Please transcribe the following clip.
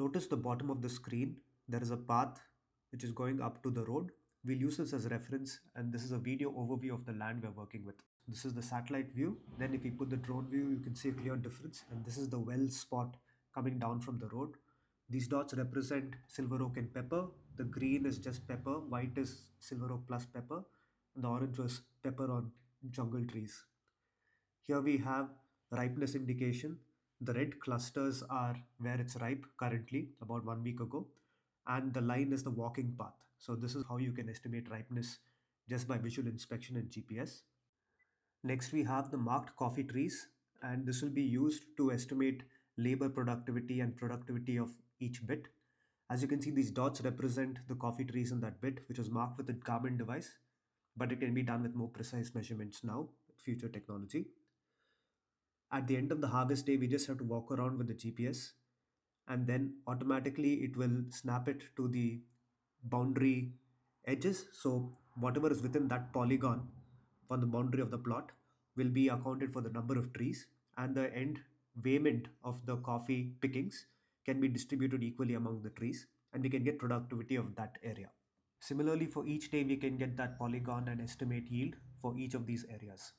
Notice the bottom of the screen. There is a path which is going up to the road. We'll use this as reference, and this is a video overview of the land we're working with. This is the satellite view. Then if we put the drone view, you can see a clear difference. And this is the well spot coming down from the road. These dots represent silver oak and pepper. The green is just pepper, white is silver oak plus pepper, and the orange was pepper on jungle trees. Here we have ripeness indication. The red clusters are where it's ripe currently, about 1 week ago, and the line is the walking path. So this is how you can estimate ripeness just by visual inspection and GPS. Next, we have the marked coffee trees, and this will be used to estimate labor productivity and productivity of each bit. As you can see, these dots represent the coffee trees in that bit, which was marked with a Garmin device, but it can be done with more precise measurements now, with future technology. At the end of the harvest day, we just have to walk around with the GPS, and then automatically it will snap it to the boundary edges. So whatever is within that polygon on the boundary of the plot will be accounted for the number of trees, and the end weighment of the coffee pickings can be distributed equally among the trees, and we can get productivity of that area. Similarly, for each day we can get that polygon and estimate yield for each of these areas.